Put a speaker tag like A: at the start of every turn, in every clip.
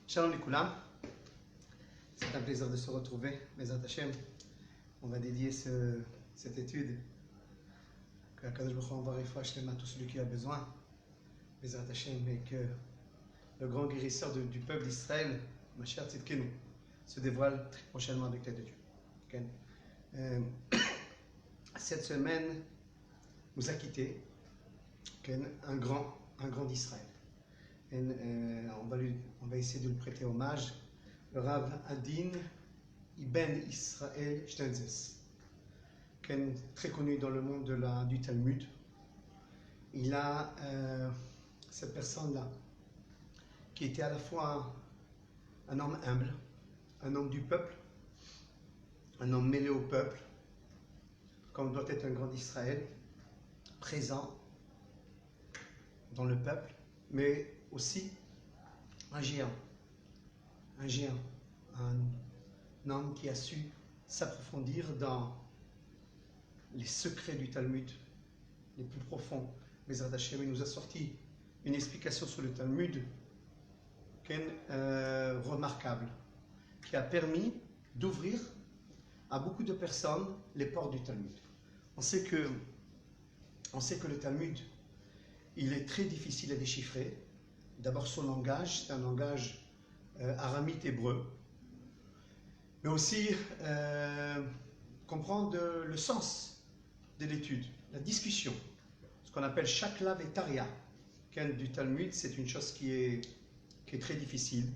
A: Shalom les Koulam, c'est un plaisir de se retrouver, Bezat Hashem. On va dédier cette étude que Akadosh Baruch Hu envoie Refoua à tout celui qui a besoin, Bezat Hashem, et que le grand guérisseur du peuple d'Israël, Mashiach Tzidkenu, se dévoile très prochainement avec l'aide de Dieu. Okay. Cette semaine nous a quitté un grand d'Israël. On va essayer de lui prêter hommage, le Rav Adin Ibn Israël Steinzes, très connu dans le monde du Talmud. Il a cette personne-là, qui était à la fois un homme humble, un homme du peuple, un homme mêlé au peuple, comme doit être un grand d'Israël, présent dans le peuple, mais aussi un géant, un homme qui a su s'approfondir dans les secrets du Talmud les plus profonds. Bezrat Hashem, il nous a sorti une explication sur le Talmud remarquable, qui a permis d'ouvrir à beaucoup de personnes les portes du Talmud. On sait que le Talmud, il est très difficile à déchiffrer. D'abord, son langage, c'est un langage aramite hébreu, mais aussi comprendre le sens de l'étude, la discussion, ce qu'on appelle shakla vetaria du Talmud. C'est une chose qui est très difficile.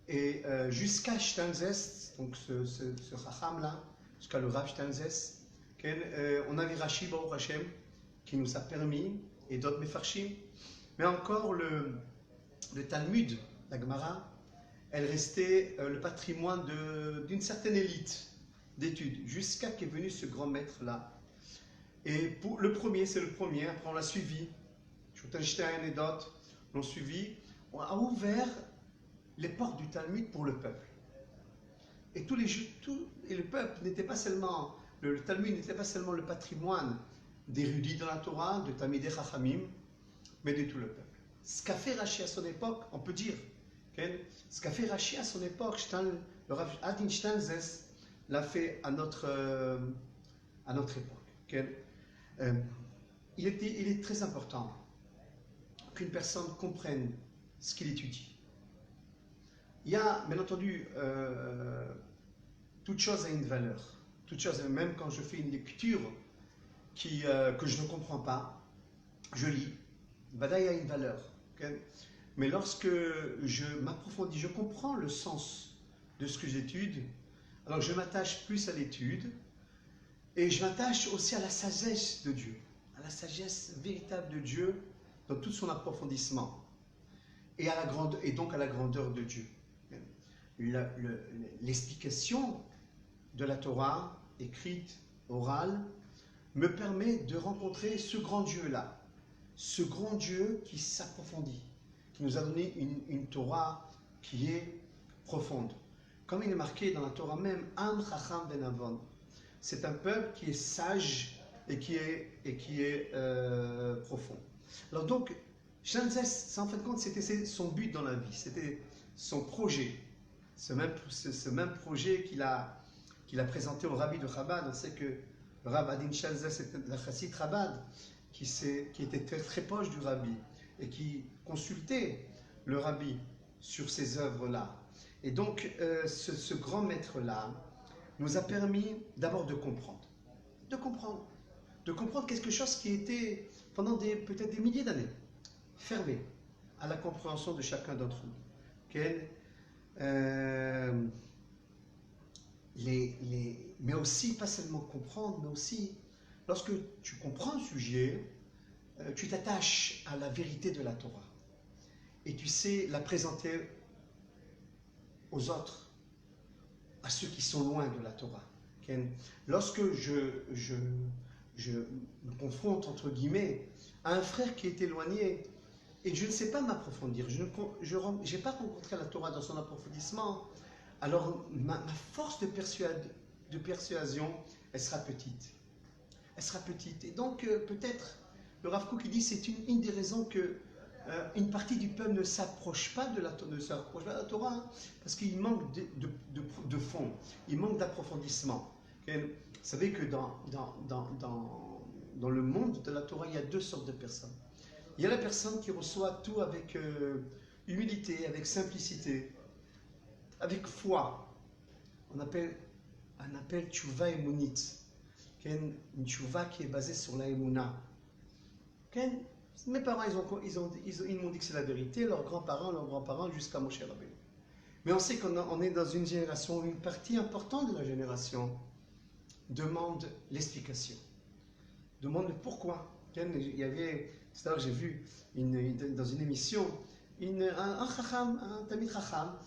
A: Et jusqu'à Steinzes, donc ce chacham-là, jusqu'à le Rav Steinzes, on avait Rashi Baruch Hashem qui nous a permis, et d'autres Mefarshim, mais encore le Talmud, la Gemara, elle restait le patrimoine d'une certaine élite d'études, jusqu'à qu'est venu ce grand maître-là. Et c'est le premier, après on l'a suivi, Schottenstein et d'autres l'ont suivi, on a ouvert les portes du Talmud pour le peuple. Et le peuple n'était pas seulement, le Talmud n'était pas seulement le patrimoine d'érudits dans la Torah, de Talmidei Chachamim, mais de tout le peuple. Ce qu'a fait Rashi à son époque, on peut dire, ce qu'a fait Rashi à son époque, le Rav Adin Steinzes l'a fait à notre époque. Il est très important qu'une personne comprenne ce qu'il étudie. Il y a, bien entendu, toute chose a une valeur. Toute chose, même quand je fais une lecture que je ne comprends pas, je lis, Badaï a une valeur. Mais lorsque je m'approfondis, je comprends le sens de ce que j'étudie, alors je m'attache plus à l'étude, et je m'attache aussi à la sagesse de Dieu, à la sagesse véritable de Dieu dans tout son approfondissement, et donc à la grandeur de Dieu. L'explication de la Torah, écrite, orale, me permet de rencontrer ce grand Dieu-là, ce grand Dieu qui s'approfondit, qui nous a donné une Torah qui est profonde. Comme il est marqué dans la Torah même, Am Chacham Ben Avon, c'est un peuple qui est sage et qui est profond. Alors donc, Steinzes, en fin de compte, c'était son but dans la vie, c'était son projet, ce même projet qu'il a présenté au Rabbi de Chabad. On sait que le Rav Adin Steinzes était la chassid Chabad, qui était très, très proche du Rabbi et qui consultait le Rabbi sur ces œuvres-là. Et donc, ce grand maître-là nous a permis d'abord de comprendre quelque chose qui était pendant peut-être des milliers d'années fermé à la compréhension de chacun d'entre nous. Mais aussi, pas seulement comprendre, mais aussi, lorsque tu comprends un sujet, tu t'attaches à la vérité de la Torah. Et tu sais la présenter aux autres, à ceux qui sont loin de la Torah. Lorsque je me confronte, entre guillemets, à un frère qui est éloigné, et je ne sais pas m'approfondir, je n'ai pas rencontré la Torah dans son approfondissement, alors ma force de persuasion, elle sera petite. Et donc, peut-être, le Rav Kook dit, c'est une des raisons que une partie du peuple ne s'approche pas de la Torah hein, parce qu'il manque de fond, il manque d'approfondissement. Okay? Vous savez que dans le monde de la Torah, il y a deux sortes de personnes. Il y a la personne qui reçoit tout avec humilité, avec simplicité, avec foi. On appelle tchouva emunit. Une tchouva qui est basée sur la emuna. Mes parents, ils m'ont dit que c'est la vérité, leurs grands-parents, jusqu'à Moshe Rabbeinu. Mais on sait qu'on est dans une génération, une partie importante de la génération demande l'explication, demande le pourquoi. Il y avait, c'est à dire que j'ai vu dans une émission, un Tamid Chacham,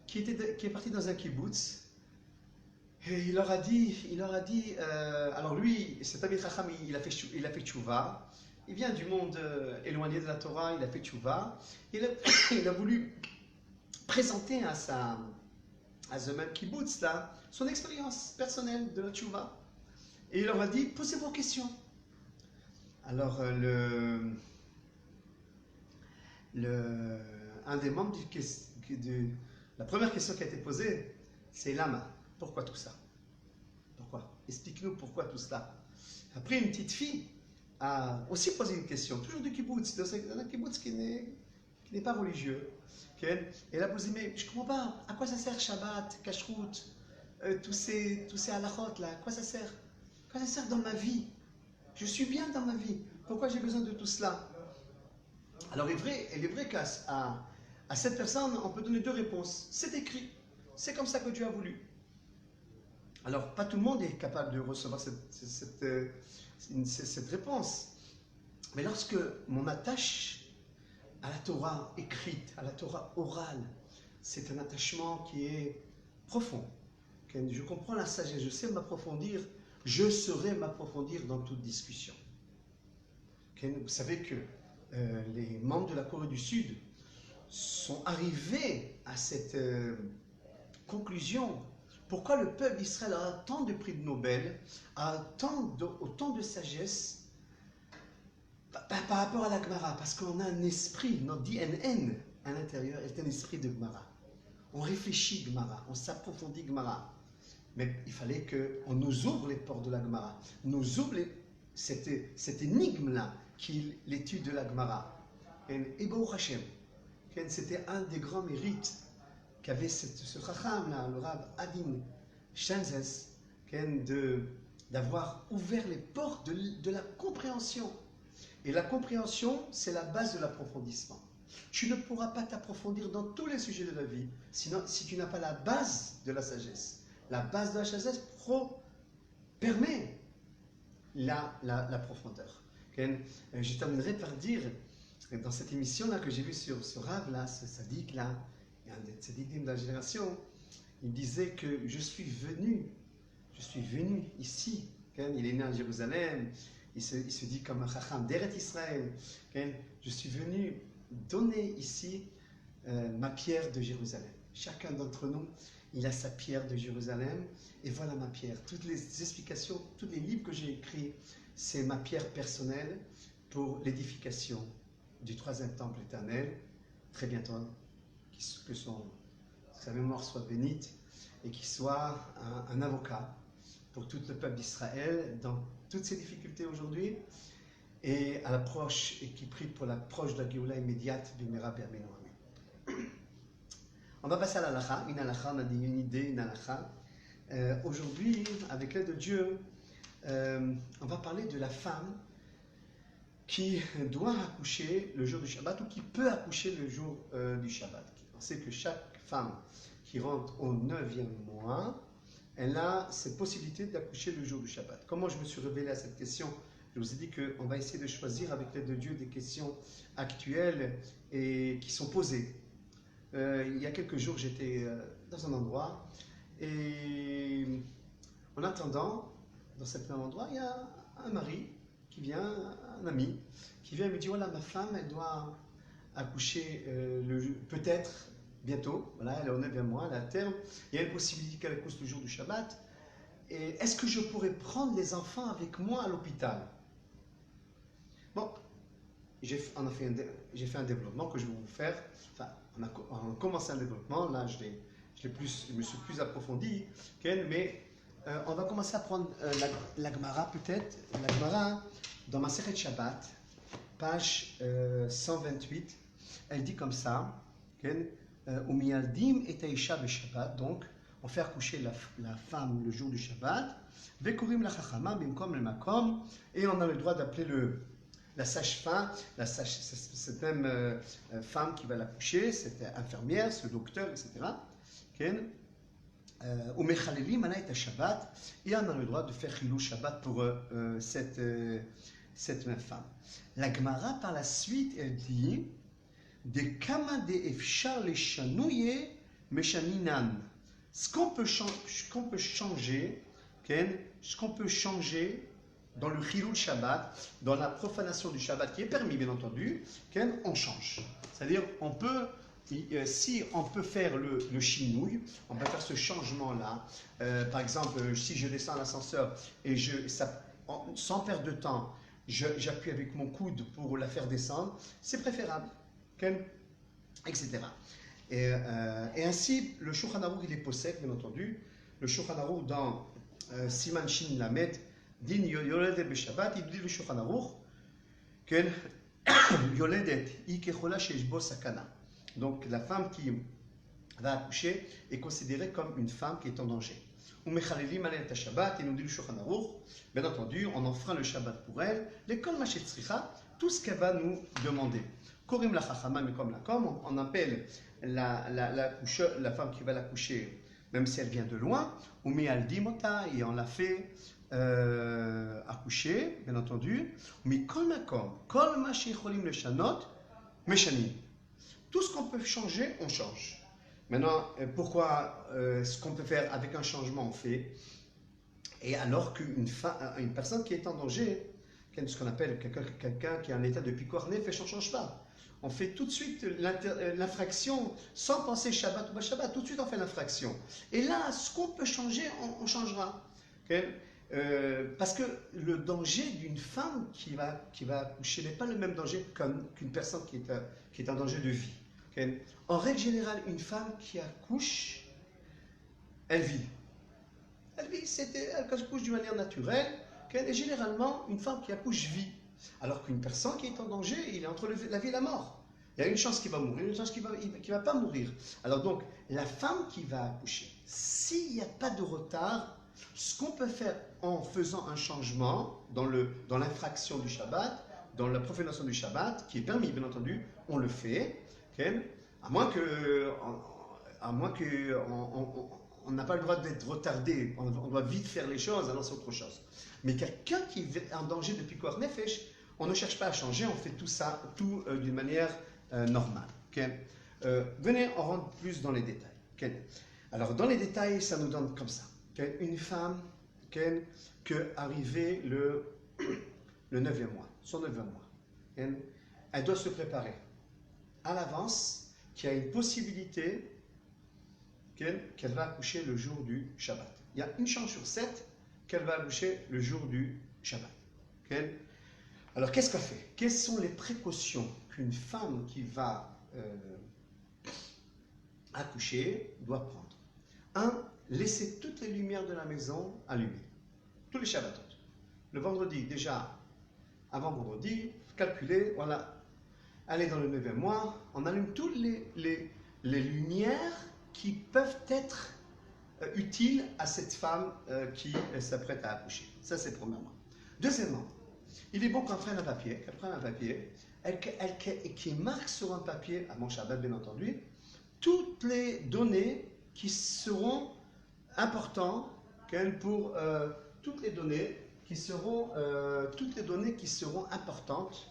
A: qui est parti dans un kibbutz, et il leur a dit, alors lui, cet Tamid Chacham, il a fait tchouva. Il vient du monde éloigné de la Torah, il a fait tchouva. Il a voulu présenter à ce même kibbutz là, son expérience personnelle de la tchouva. Et il leur a dit, posez vos questions. Alors un des membres la première question qui a été posée, c'est Lama, pourquoi tout ça? Pourquoi? Explique-nous pourquoi tout cela. Après, une petite fille a aussi posé une question, toujours du kibbutz, un kibbutz qui n'est pas religieux. Okay? Et elle a posé, mais je ne comprends pas, à quoi ça sert Shabbat, Kashrut, tous ces halachot là, à quoi ça sert? À quoi ça sert dans ma vie? Je suis bien dans ma vie, pourquoi j'ai besoin de tout cela? Alors il est vrai qu'à cette personne, on peut donner deux réponses. C'est écrit, c'est comme ça que Dieu a voulu. Alors pas tout le monde est capable de recevoir cette réponse. Mais lorsque on m'attache à la Torah écrite, à la Torah orale, c'est un attachement qui est profond. Je comprends la sagesse, je sais m'approfondir, je saurai m'approfondir dans toute discussion. Vous savez que les membres de la Corée du Sud sont arrivés à cette conclusion. Pourquoi le peuple d'Israël a tant de prix de Nobel, a autant de sagesse par rapport à la Gemara? Parce qu'on a un esprit, notre DNN à l'intérieur est un esprit de Gemara. On réfléchit Gemara, on s'approfondit Gemara. Mais il fallait qu'on nous ouvre les portes de la Gemara, nous ouvre cette énigme-là, qui est l'étude de la Gemara. Et Baruch Hashem, c'était un des grands mérites qu'avait ce Chacham-là, le Rav Adin Shenzes, d'avoir ouvert les portes de la compréhension. Et la compréhension, c'est la base de l'approfondissement. Tu ne pourras pas t'approfondir dans tous les sujets de la vie, sinon, si tu n'as pas la base de la sagesse. La base de la sagesse permet la profondeur. Je terminerai par dire, dans cette émission-là que j'ai vue sur ce Rav-là, ce sadique-là, un des tzadikim de la génération, il disait que je suis venu ici. Il est né à Jérusalem, il se dit comme un chacham d'Eret Israël. Je suis venu donner ici ma pierre de Jérusalem. Chacun d'entre nous, il a sa pierre de Jérusalem, et voilà ma pierre. Toutes les explications, tous les livres que j'ai écrits, c'est ma pierre personnelle pour l'édification du troisième temple éternel, très bientôt, que sa mémoire soit bénite, et qu'il soit un avocat pour tout le peuple d'Israël dans toutes ses difficultés aujourd'hui, et à l'approche, et qui prie pour l'approche de la Géoula immédiate du Mera Be'amenu. On va passer à l'halakha, une halakha, on a dit une idée, une halakha. Aujourd'hui, avec l'aide de Dieu, on va parler de la femme qui doit accoucher le jour du Shabbat ou qui peut accoucher le jour du Shabbat. On sait que chaque femme qui rentre au 9e mois, elle a cette possibilité d'accoucher le jour du Shabbat. Comment je me suis révélé à cette question? Je vous ai dit qu'on va essayer de choisir avec l'aide de Dieu des questions actuelles et qui sont posées. Il y a quelques jours, j'étais dans un endroit et en attendant, dans cet même endroit, il y a un mari qui vient, un ami, qui vient et me dit, voilà, ma femme, elle doit accoucher peut-être bientôt, voilà, elle est au 9e mois, elle est à terme, il y a une possibilité qu'elle accouche le jour du Shabbat, et est-ce que je pourrais prendre les enfants avec moi à l'hôpital? Bon, j'ai fait un développement que je vais vous faire. Enfin, on a commencé un développement, là je me suis plus approfondi, mais on va commencer à prendre la Gemara peut-être. La Gemara, dans Masechet Shabbat, page 128, elle dit comme ça, Umialdim et Taisha Shabbat, donc on fait accoucher la femme le jour du Shabbat, Vekurim la Chachama, Bimkom le Makom, et on a le droit d'appeler la sage-femme, cette même femme qui va l'accoucher, cette infirmière, ce docteur, etc. Ou Mechalelim Ana et Shabbat, et on a le droit de faire Chilou Shabbat pour cette même femme. La Gemara par la suite, elle dit de Kama de Efshar le Shanouye Meshaninan. Ce qu'on peut changer, ce qu'on peut changer dans le Chilou Shabbat, dans la profanation du Shabbat qui est permis bien entendu, on change. C'est-à-dire on peut si on peut faire le chinouille, on peut faire ce changement-là. Par exemple, si je descends l'ascenseur et sans perdre de temps, j'appuie avec mon coude pour la faire descendre, c'est préférable, etc. Et ainsi, le Shulchan Aruch, il est possède, bien entendu. Le Shulchan Aruch, dans Siman Shin Lamed, Din Yoledet Beshabbat, il dit le Shulchan Aruch, Yoledet, Ikechola Sheshbo Sakana. Donc la femme qui va accoucher est considérée comme une femme qui est en danger. Et nous dit le Shulchan Aruch, bien entendu, on enfreint le Shabbat pour elle, l'école Machetzricha, tout ce qu'elle va nous demander. Korim la Chachama, mais comme la com, on appelle la femme qui va l'accoucher, même si elle vient de loin, ou Mealdimota, et on l'a fait accoucher, bien entendu, mais kol makom, kol ma shecholim le shanot, meshanim. Tout ce qu'on peut changer, on change. Maintenant, pourquoi ce qu'on peut faire avec un changement, on fait. Et alors qu'une personne qui est en danger, ce qu'on appelle quelqu'un qui est en état de pikuach nefesh, on ne change pas. On fait tout de suite l'infraction sans penser Shabbat ou pas Shabbat. Tout de suite, on fait l'infraction. Et là, ce qu'on peut changer, on changera. Parce que le danger d'une femme qui va accoucher n'est pas le même danger qu'une personne qui est en danger de vie. En règle générale, une femme qui accouche, elle vit. Elle accouche d'une manière naturelle. Et généralement, une femme qui accouche vit. Alors qu'une personne qui est en danger, il est entre la vie et la mort. Il y a une chance qu'il va mourir, une chance qu'il ne va pas mourir. Alors donc, la femme qui va accoucher, s'il n'y a pas de retard, ce qu'on peut faire en faisant un changement dans l'infraction du Shabbat, dans la profanation du Shabbat, qui est permis bien entendu, on le fait, à moins qu'on n'a pas le droit d'être retardé, on doit vite faire les choses, alors c'est autre chose. Mais quelqu'un qui est en danger de pikuach nefesh, on ne cherche pas à changer, on fait tout ça, d'une manière normale. Venez, on rentre plus dans les détails. Alors, dans les détails, ça nous donne comme ça. Une femme arrivée le 9e mois, son 9e mois, elle doit se préparer à l'avance qu'il y a une possibilité qu'elle va accoucher le jour du Shabbat. Il y a une chance sur 7 qu'elle va accoucher le jour du Shabbat. Alors, qu'est-ce qu'elle fait? Quelles sont les précautions qu'une femme qui va accoucher doit prendre? 1. Laisser toutes les lumières de la maison allumées. Tous les Shabbatot. Le vendredi, déjà, avant vendredi, calculer, voilà, aller dans le 9e mois, on allume toutes les lumières qui peuvent être utiles à cette femme qui s'apprête à accoucher. Ça, c'est premièrement. Deuxièmement, il est bon qu'elle prenne un papier, qui marque sur un papier, à mon Shabbat bien entendu, toutes les données qui seront importantes pour toutes les données qui seront importantes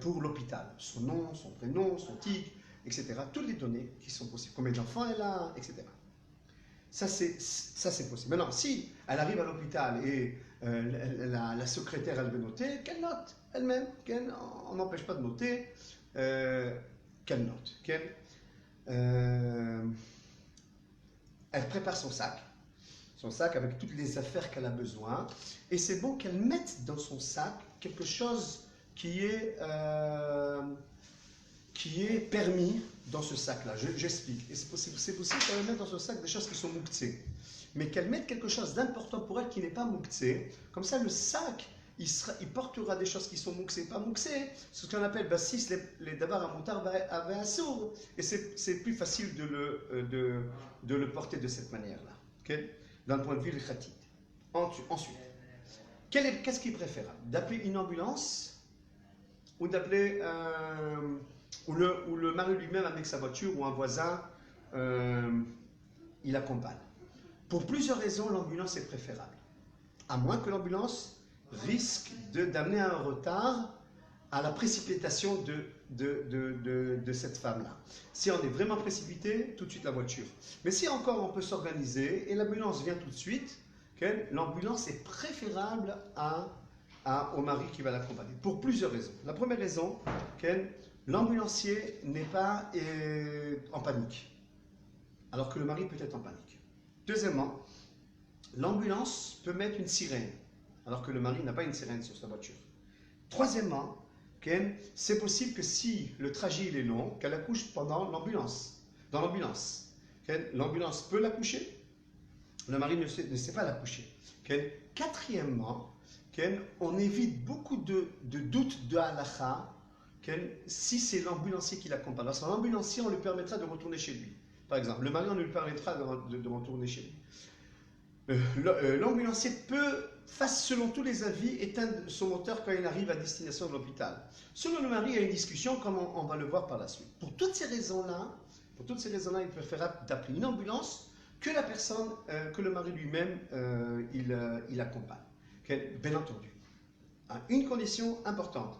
A: pour l'hôpital. Son nom, son prénom, son titre, etc. Toutes les données qui sont possibles. Combien d'enfants elle a, etc. Ça, c'est possible. Maintenant, si elle arrive à l'hôpital et la secrétaire, elle veut noter, qu'elle note elle-même. On n'empêche pas de noter, qu'elle note. Elle prépare son sac avec toutes les affaires qu'elle a besoin. Et c'est bon qu'elle mette dans son sac quelque chose qui est permis dans ce sac-là. J'explique. Et c'est possible qu'elle mette dans ce sac des choses qui sont muktzé. Mais qu'elle mette quelque chose d'important pour elle qui n'est pas muktzé. Comme ça, le sac, il portera des choses qui sont muktzé, pas muktzé. Ce qu'on appelle bassis, les davar à moutar avaient un sourd. Et c'est plus facile de le porter de cette manière-là. Okay? D'un point de vue khatit. Ensuite, qu'est-ce qui est préférable? D'appeler une ambulance ou d'appeler ou le mari lui-même avec sa voiture ou un voisin il accompagne. Pour plusieurs raisons, l'ambulance est préférable. À moins que l'ambulance risque d'amener un retard à la précipitation de cette femme-là. Si on est vraiment précipité, tout de suite la voiture. Mais si encore on peut s'organiser et l'ambulance vient tout de suite, l'ambulance est préférable au mari qui va l'accompagner. Pour plusieurs raisons. La première raison, l'ambulancier n'est pas en panique, alors que le mari peut être en panique. Deuxièmement, l'ambulance peut mettre une sirène, alors que le mari n'a pas une sirène sur sa voiture. Troisièmement, c'est possible que si le trajet il est long, qu'elle accouche pendant l'ambulance. Dans l'ambulance, l'ambulance peut l'accoucher, le mari ne sait pas l'accoucher. Quatrièmement, on évite beaucoup de doutes de halakha si c'est l'ambulancier qui l'accompagne. Parce que l'ambulancier, on lui permettra de retourner chez lui. Par exemple, le mari, on lui permettra de retourner chez lui. L'ambulancier peut, selon tous les avis, éteindre son moteur quand il arrive à destination de l'hôpital. Selon le mari, il y a une discussion, comme on va le voir par la suite. Pour toutes ces raisons-là, il est préférable d'appeler une ambulance que la personne, que le mari lui-même, il accompagne. Bien entendu. Une condition importante,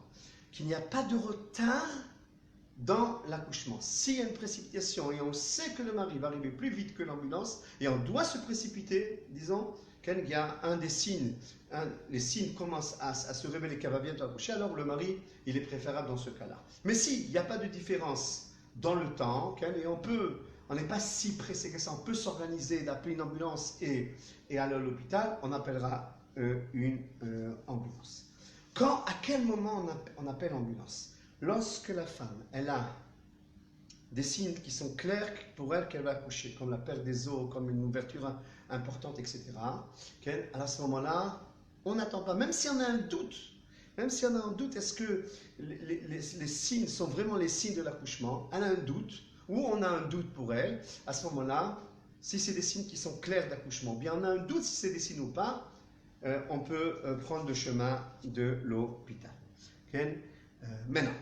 A: qu'il n'y a pas de retard dans l'accouchement. S'il y a une précipitation et on sait que le mari va arriver plus vite que l'ambulance et on doit se précipiter, disons qu'il y a un des signes, les signes commencent à se révéler qu'elle va bientôt accoucher, alors le mari, il est préférable dans ce cas-là. Mais s'il n'y a pas de différence dans le temps, et on n'est pas si pressé que ça, on peut s'organiser d'appeler une ambulance et aller à l'hôpital, on appellera une ambulance. À quel moment on appelle ambulance? Lorsque la femme, elle a des signes qui sont clairs pour elle qu'elle va accoucher, comme la perte des os, comme une ouverture importante, etc. À ce moment-là, on n'attend pas, même si on a un doute, est-ce que les signes sont vraiment les signes de l'accouchement? Elle a un doute, ou on a un doute pour elle, à ce moment-là, si c'est des signes qui sont clairs d'accouchement, bien on a un doute si c'est des signes ou pas, on peut prendre le chemin de l'hôpital. Maintenant,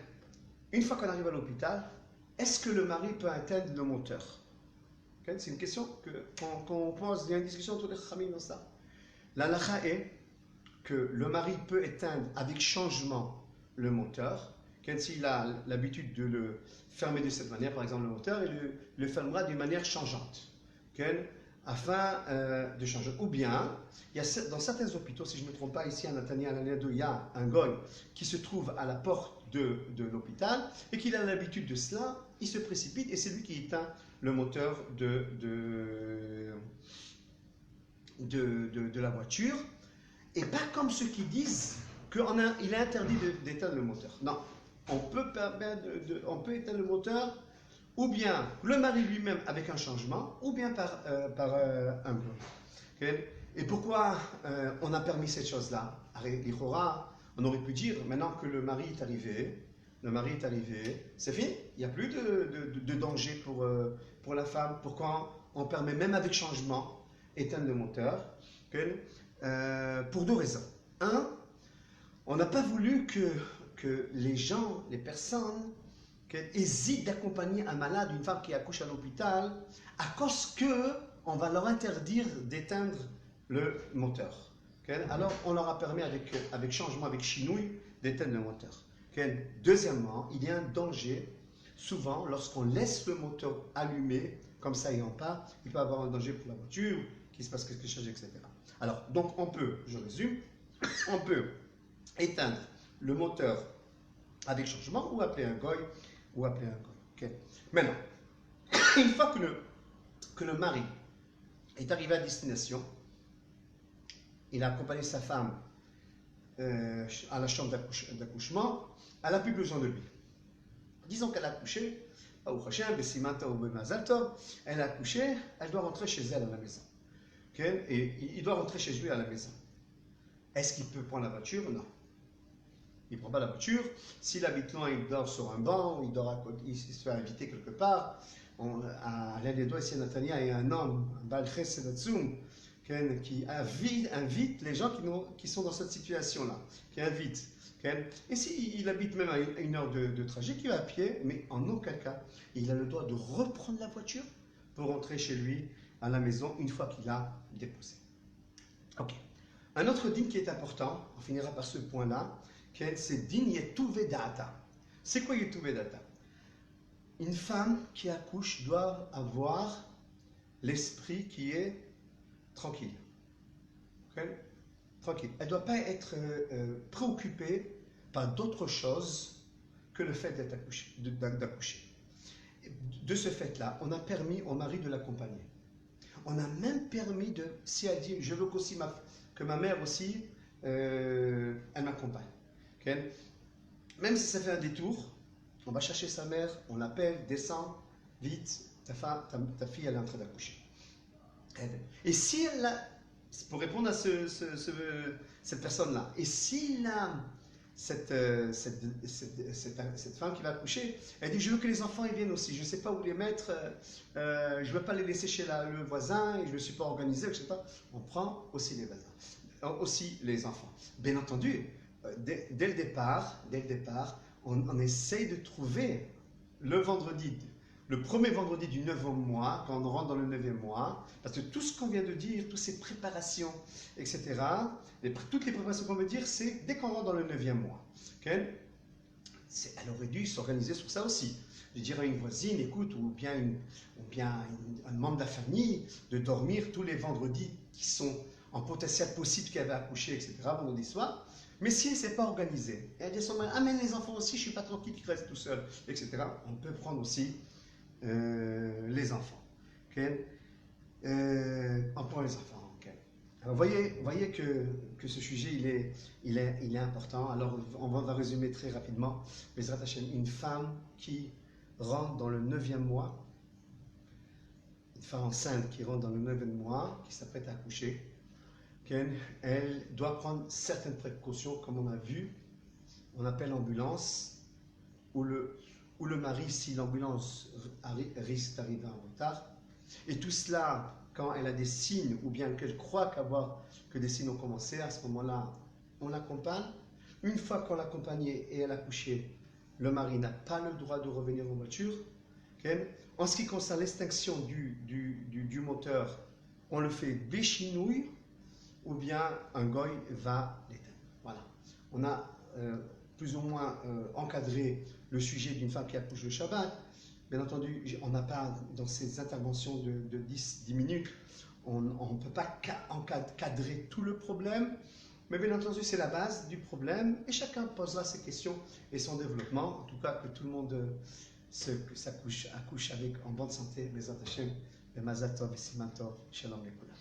A: une fois qu'on arrive à l'hôpital, est-ce que le mari peut atteindre le moteur? C'est une question qu'on pose, il y a une discussion entre les khamim dans ça. La lacha est que le mari peut éteindre avec changement le moteur. S'il a l'habitude de le fermer de cette manière, par exemple le moteur, il le fermera d'une manière changeante. Afin de changer. Ou bien, dans certains hôpitaux, si je ne me trompe pas, ici à Natania, à l'année 2, il y a un goy qui se trouve à la porte de l'hôpital et qu'il a l'habitude de cela, il se précipite et c'est lui qui éteint le moteur de la voiture. Et pas comme ceux qui disent qu'il est interdit d'éteindre le moteur. Non, on peut éteindre le moteur ou bien le mari lui-même avec un changement, ou bien par un goy. Et pourquoi on a permis cette chose-là? On aurait pu dire, maintenant que le mari est arrivé, c'est fini, il n'y a plus de danger pour la femme. Pourquoi on permet même avec changement éteindre le moteur? Pour deux raisons. Un, on n'a pas voulu que les personnes hésitent d'accompagner un malade, une femme qui accouche à l'hôpital, à cause qu'on va leur interdire d'éteindre le moteur. Alors, on leur a permis avec changement, avec chinouille, d'éteindre le moteur. Deuxièmement, il y a un danger, souvent, lorsqu'on laisse le moteur allumé, comme ça et en pas, il peut y avoir un danger pour la voiture, qu'il se passe quelque chose, etc. Alors, donc, je résume, on peut éteindre le moteur avec changement ou appeler un goy. Maintenant, une fois que le mari est arrivé à destination, il a accompagné sa femme à la chambre d'accouchement, elle n'a plus besoin de lui. Disons qu'elle a accouché, elle a accouché, elle doit rentrer chez elle à la maison. Okay? Et il doit rentrer chez lui à la maison. Est-ce qu'il peut prendre la voiture? Non. Il ne prend pas la voiture. S'il habite loin, il dort sur un banc, il se fait inviter quelque part. À l'un des doigts, ici à Natania, il y a un homme, un Balches Sedatsum, qui invite les gens qui sont dans cette situation-là, qui invite. Et s'il habite même à une heure de trajet, qu'il va à pied, mais en aucun cas, il a le droit de reprendre la voiture pour rentrer chez lui à la maison une fois qu'il a déposé. Ok. Un autre din qui est important, on finira par ce point-là, c'est din yetuve data. C'est quoi yetuve data? Une femme qui accouche doit avoir l'esprit qui est tranquille. Okay? Tranquille. Elle ne doit pas être préoccupée par d'autre chose que le fait d'accoucher. De ce fait-là, on a permis au mari de l'accompagner. On a même permis si elle dit, je veux que ma mère aussi, elle m'accompagne. Okay? Même si ça fait un détour, on va chercher sa mère, on l'appelle, descend, vite, ta fille elle est en train d'accoucher. Et si elle a, pour répondre à cette personne-là, et si cette femme qui va accoucher, elle dit, je veux que les enfants ils viennent aussi, je ne sais pas où les mettre, je ne veux pas les laisser chez le voisin, et je ne me suis pas organisé, etc. On prend aussi les voisins, aussi les enfants. Bien entendu, dès le départ, on essaye de trouver le premier vendredi du 9e mois, quand on rentre dans le 9e mois, parce que tout ce qu'on vient de dire, toutes ces préparations, etc., toutes les préparations qu'on veut dire, c'est dès qu'on rentre dans le 9e mois. Okay? Elle aurait dû s'organiser sur ça aussi. De dire à une voisine, écoute, ou bien un membre de la famille, de dormir tous les vendredis qui sont en potentiel possible qu'elle va accoucher, etc., vendredi soir. Mais si elle ne s'est pas organisée, elle dit à son mari, amène les enfants aussi, je ne suis pas tranquille qu'ils restent tout seuls, etc., on peut prendre aussi les enfants. Okay? On prend les enfants. Okay? Alors, voyez que ce sujet, il est important. Alors, on va résumer très rapidement. Une femme qui rentre dans le 9e mois, une femme enceinte qui rentre dans le 9e mois, qui s'apprête à accoucher, okay? Elle doit prendre certaines précautions, comme on a vu. On appelle l'ambulance, ou le mari, si l'ambulance risque d'arriver en retard. Et tout cela, quand elle a des signes, ou bien qu'elle croit que des signes ont commencé, à ce moment-là, on l'accompagne. Une fois qu'on l'a accompagnée et elle a couché, le mari n'a pas le droit de revenir en voiture. Okay? En ce qui concerne l'extinction du moteur, on le fait béchinouille, ou bien un goy va l'éteindre. Voilà. On a plus ou moins encadré le sujet d'une femme qui accouche le Shabbat. Bien entendu, on n'a pas, dans ces interventions de 10 minutes, on ne peut pas cadrer tout le problème, mais bien entendu, c'est la base du problème, et chacun posera ses questions et son développement, en tout cas que tout le monde accouche en bonne santé, Bezat Hashem, Mazal Tov et Siman Tov, Shalom Lekula.